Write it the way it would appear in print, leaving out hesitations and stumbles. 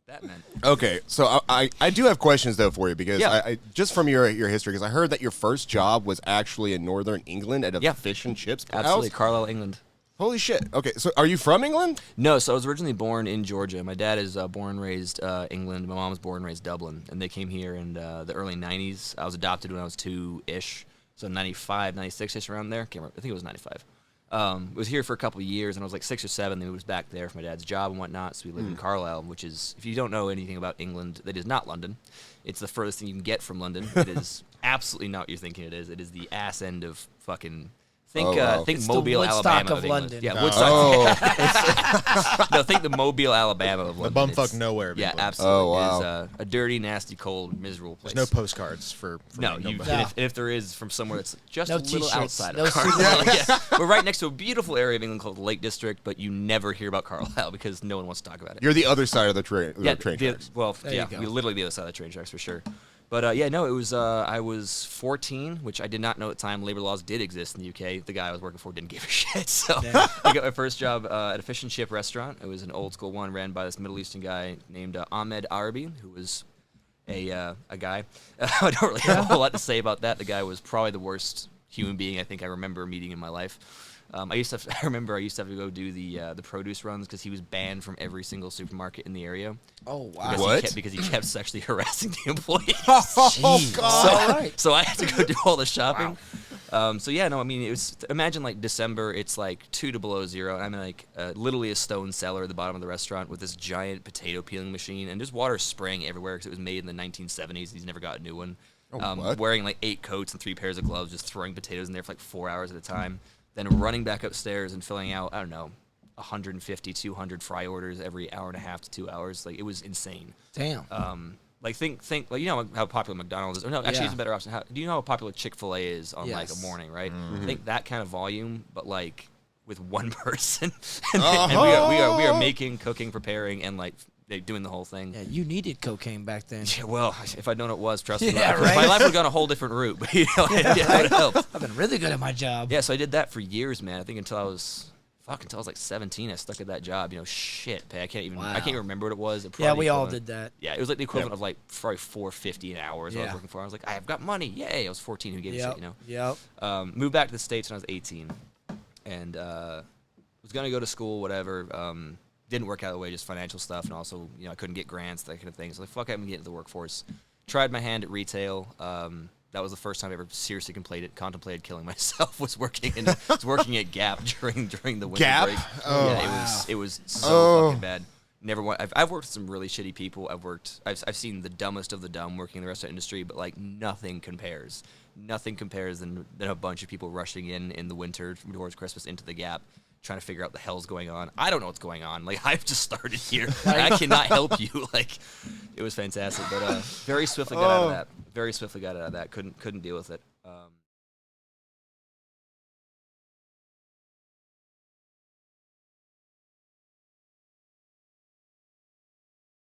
that meant. Okay, so I do have questions though for you because Yeah. I just from your history, because I heard that your first job was actually in northern England at a fish and chips Absolutely, house. Carlisle, England. Holy shit. Okay, so are you from England? No, so I was originally born in Georgia. My dad is born and raised England. My mom was born and raised Dublin, and they came here in the early 90s. I was adopted when I was 2-ish, so 95, 96-ish, around there. Can't remember. I think it was 95. Was here for a couple of years, and I was like 6 or 7. Then we moved back there for my dad's job and whatnot, so we lived in Carlisle, which is, if you don't know anything about England, that is not London. It's the furthest thing you can get from London. It is absolutely not what you're thinking it is. It is the ass end of fucking... Think It's Mobile, the Woodstock Alabama of England. London. Yeah, Woodstock. No, think the Mobile, Alabama of London. The bumfuck It's- nowhere. Yeah, England. absolutely. Oh, wow. It is a dirty, nasty, cold, miserable place. There's no postcards for No, nobody. and if there is from somewhere that's just No a little t-shirts, outside no of Carlisle. souvenirs. Yeah. We're right next to a beautiful area of England called the Lake District, but you never hear about Carlisle because no one wants to talk about it. You're the other side of the train. Train tracks. Well, There yeah, you go. we're literally the other side of the train tracks for sure. But yeah, no, it was. I was 14, which I did not know at the time. Labor laws did exist in the UK. The guy I was working for didn't give a shit. So I got my first job at a fish and chip restaurant. It was an old school one ran by this Middle Eastern guy named Ahmed Arabi, who was a guy. I don't really have a whole lot to say about that. The guy was probably the worst human being I think I remember meeting in my life. I remember I used to have to go do the produce runs because he was banned from every single supermarket in the area. Oh, wow. Because he kept sexually harassing the employees. Oh, God. So I had to go do all the shopping. So yeah, no, I mean, it was, imagine like December, it's like 2 to below 0. And I'm in like literally a stone cellar at the bottom of the restaurant with this giant potato peeling machine and just water spraying everywhere because it was made in the 1970s. He's never got a new one. What? Wearing like 8 coats and 3 pairs of gloves, just throwing potatoes in there for like 4 hours at a time. Then running back upstairs and filling out, I don't know, 150, 200 fry orders every hour and a half to 2 hours. Like, it was insane. Damn. Like, think, like, you know how popular McDonald's is. Or no, actually, Yeah. it's a better option. Do you know how popular Chick-fil-A is on, like, a Yes. morning, right? Mm-hmm. Think that kind of volume, but, like, with one person. And we are making, cooking, preparing, and, like, doing the whole thing. Yeah, you needed cocaine back then. Yeah, well, if I'd known it was, trust me, Yeah, my right? life would have gone a whole different route. But, you know, it would have helped. I've been really good at my job. Yeah, so I did that for years, man. I think until I was like 17, I stuck at that job. You know, shit, I can't even remember what it was. Yeah, we all did that. Yeah, it was like the equivalent of like probably $4.50 an hour. Is what I was Yeah. working for. I was like, I've got money, yay! I was 14. Who gave a shit, you know? Yep. Moved back to the States when I was 18, and was gonna go to school, whatever. Didn't work out the way, just financial stuff, and also, you know, I couldn't get grants, that kind of thing. So like, fuck, I'm gonna get into the workforce. Tried my hand at retail. That was the first time I ever seriously contemplated killing myself. Was working at Gap during the winter Gap? break. Oh, yeah, it was so fucking bad. I've worked with some really shitty people. I've seen the dumbest of the dumb working in the restaurant industry, but like nothing compares. Nothing compares than a bunch of people rushing in the winter towards Christmas into the Gap, trying to figure out the hell's going on. I don't know what's going on. Like, I've just started here. I cannot help you. Like, it was fantastic, but very swiftly got out of that. Very swiftly got out of that. Couldn't deal with it.